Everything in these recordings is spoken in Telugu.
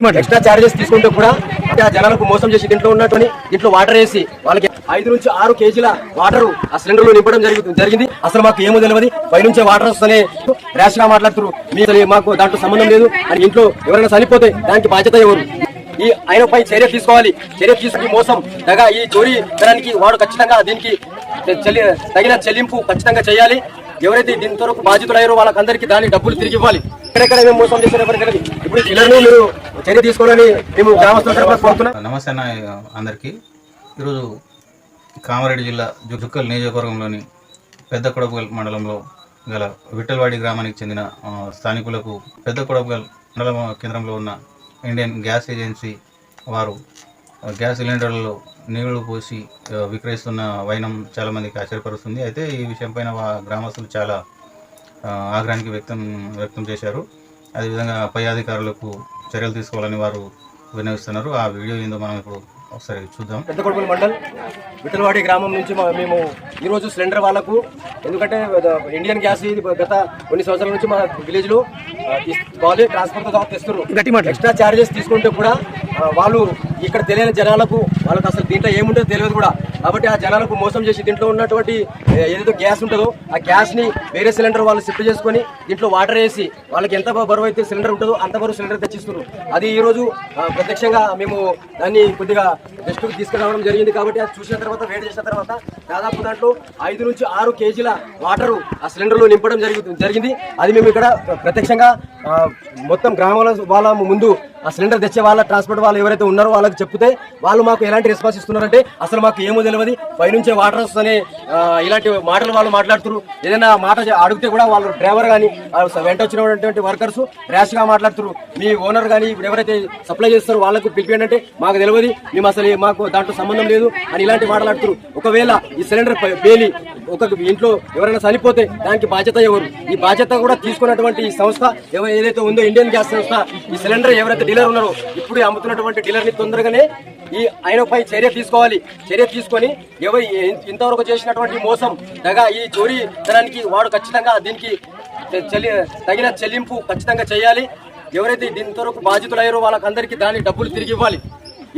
ఎక్స్ట్రా చార్జెస్ తీసుకుంటూ కూడా జనాలకు మోసం చేసి దీంట్లో ఉన్నటువంటి దీంట్లో వాటర్ వేసి వాళ్ళకి 5 నుంచి 6 కేజీల వాటర్ ఆ సిలిండర్ లో నింపడం జరిగింది. అసలు మాకు ఏమో తెలియదు, పైనుంచే వాటర్ వస్తేనే ర్యాష్ గా మాట్లాడుతున్నారు. మాకు దాంట్లో సంబంధం లేదు అని ఇంట్లో ఎవరైనా చనిపోతే దానికి బాధ్యత ఎవరు? ఈ ఆయనపై చర్య తీసుకోవాలి. చర్య తీసుకుని మోసం దగా ఈ చోరీ ధనానికి వాడు ఖచ్చితంగా దీనికి తగిన చెల్లింపు ఖచ్చితంగా చేయాలి. ఎవరైతే దీని వరకు బాధితులయ్యారో వాళ్ళకందరికీ దాని డబ్బులు తిరిగి ఇవ్వాలి. ఎక్కడెక్కడ మేము మోసం చేశారు ఎవరికి తెలియదు. ఇప్పుడు ఇళ్లను మీరు చర్య తీసుకోవాలని మేము గ్రామస్తుల తరఫున కోరుతున్నాం. నమస్తే అన్న అందరికీ. ఈరోజు కామారెడ్డి జిల్లా జుక్కల్ నియోజకవర్గంలోని పెద్ద కొడపగల్ మండలంలో గల విఠలవాడి గ్రామానికి చెందిన స్థానికులకు పెద్ద కొడపగల్ మండల కేంద్రంలో ఉన్న ఇండియన్ గ్యాస్ ఏజెన్సీ వారు గ్యాస్ సిలిండర్లలో నీళ్లు పోసి విక్రయిస్తున్న వైనం చాలామందికి ఆశ్చర్యపరుస్తుంది. అయితే ఈ విషయం పైన గ్రామస్తులు చాలా ఆగ్రహానికి వ్యక్తం చేశారు. అదేవిధంగా పై అధికారులకు చర్యలు తీసుకోవాలని వారు విన్నవిస్తున్నారు. ఆ వీడియో ఏందో మనం ఇప్పుడు ఒకసారి చూద్దాం. పెద్ద కొడపల్ మండల్ విఠలవాడి గ్రామం నుంచి మేము ఈరోజు సిలిండర్ వాళ్ళకు, ఎందుకంటే ఇండియన్ గ్యాస్ గత కొన్ని సంవత్సరాల నుంచి మా విలేజ్ లో ట్రాన్స్పోర్ట్ ద్వారా తెస్తున్నారు. ఎక్స్ట్రా చార్జెస్ తీసుకుంటే కూడా వాళ్ళు ఇక్కడ తెలియని జనాలకు వాళ్ళకి అసలు దీంట్లో ఏముంటుందో తెలియదు కూడా. కాబట్టి ఆ జనాలకు మోసం చేసి దీంట్లో ఉన్నటువంటి ఏదైతే గ్యాస్ ఉంటుందో ఆ గ్యాస్ ని వేరే సిలిండర్ వాళ్ళు షిఫ్ట్ చేసుకుని దీంట్లో వాటర్ వేసి వాళ్ళకి ఎంత బరువు అయితే సిలిండర్ ఉంటుందో అంత బరువు సిలిండర్ తెచ్చిస్తున్నారు. అది ఈ రోజు ప్రత్యక్షంగా మేము దాన్ని కొద్దిగా దృష్టికి తీసుకురావడం జరిగింది. కాబట్టి అది చూసిన తర్వాత వేడి చేసిన తర్వాత దాదాపు దాంట్లో 5 నుంచి 6 కేజీల వాటర్ ఆ సిలిండర్ లో నింపడం జరిగింది. అది మేము ఇక్కడ ప్రత్యక్షంగా మొత్తం గ్రామాల వాళ్ళ ముందు ఆ సిలిండర్ తెచ్చే వాళ్ళ ట్రాన్స్పోర్ట్ వాళ్ళు ఎవరైతే ఉన్నారో వాళ్ళకి చెప్తే వాళ్ళు మాకు ఎలాంటి రెస్పాన్స్ ఇస్తున్నారంటే అసలు మాకు ఏమో తెలియదు, పైనుంచే వాటర్ వస్తేనే ఇలాంటి మాటలు వాళ్ళు మాట్లాడుతున్నారు. ఏదైనా మాట అడిగితే కూడా వాళ్ళు డ్రైవర్ కానీ వెంట వచ్చినటువంటి వర్కర్స్ ర్యాష్ గా మాట్లాడుతున్నారు. మీ ఓనర్ కానీ ఎవరైతే సప్లై చేస్తారో వాళ్ళకు పిలిపియండి, మాకు తెలియదు, మేము అసలు మాకు దాంట్లో సంబంధం లేదు అని ఇలాంటి మాట్లాడుతున్నారు. ఒకవేళ ఈ సిలిండర్ పేలి ఒక ఇంట్లో ఎవరైనా చనిపోతే దానికి బాధ్యత ఎవరు? ఈ బాధ్యత కూడా తీసుకున్నటువంటి ఈ సంస్థ ఏదైతే ఉందో ఇండియన్ గ్యాస్ సంస్థ, ఈ సిలిండర్ ఎవరైతే డీలర్ ఉన్నారో ఇప్పుడు అమ్ముతున్నటువంటి డీలర్ ని తొందరగానే ఈ ఆయనపై చర్య తీసుకోవాలి. చర్య తీసుకొని ఇంతవరకు చేసినటువంటి మోసం దగా ఈ చోరీ ధనానికి వాడు ఖచ్చితంగా దీనికి తగిన చెల్లింపు ఖచ్చితంగా చేయాలి. ఎవరైతే దీని వరకు బాధితులయ్యారో వాళ్ళకందరికీ దాని డబ్బులు తిరిగి ఇవ్వాలి.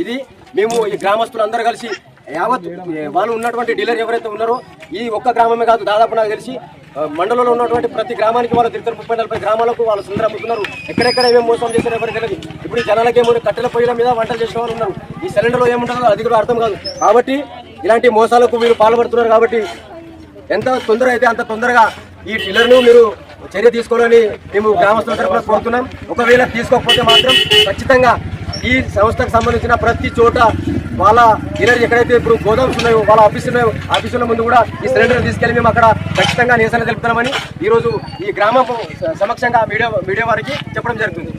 ఇది మేము ఈ గ్రామస్తులు అందరూ కలిసి యావత్ వాళ్ళు ఉన్నటువంటి డీలర్ ఎవరైతే ఉన్నారో ఈ ఒక్క గ్రామమే కాదు, దాదాపు నాకు తెలిసి మండలంలో ఉన్నటువంటి ప్రతి గ్రామానికి వాళ్ళు 30-40 గ్రామాలకు వాళ్ళు సుందర అమ్ముతున్నారు. ఎక్కడెక్కడ ఏమేమి మోసం చేశారు ఎవరికి తెలియదు. ఇప్పుడు ఈ జనాలకి ఏమో కట్టెల పొయ్యిల మీద వంటలు చేసిన వాళ్ళు ఉన్నారు. ఈ సిలిండర్లో ఏముంటుందో అది కూడా అర్థం కాదు. కాబట్టి ఇలాంటి మోసాలకు మీరు పాల్పడుతున్నారు. కాబట్టి ఎంత తొందర అయితే అంత తొందరగా ఈ డీలర్ను మీరు చర్య తీసుకోవాలని మేము గ్రామస్తుల తరఫున కోరుతున్నాం. ఒకవేళ తీసుకోకపోతే మాత్రం ఖచ్చితంగా ఈ సంస్థకు సంబంధించిన ప్రతి చోట వాళ్ళ డీలర్ ఎక్కడైతే ఇప్పుడు గోదామ్స్ ఉన్నాయో వాళ్ళ ఆఫీసుల ముందు కూడా ఈ సిలిండర్ తీసుకెళ్లి మేము అక్కడ ఖచ్చితంగా నిరసన తెలుపుతామని ఈరోజు ఈ గ్రామం సమక్షంగా మీడియా వారికి చెప్పడం జరుగుతుంది.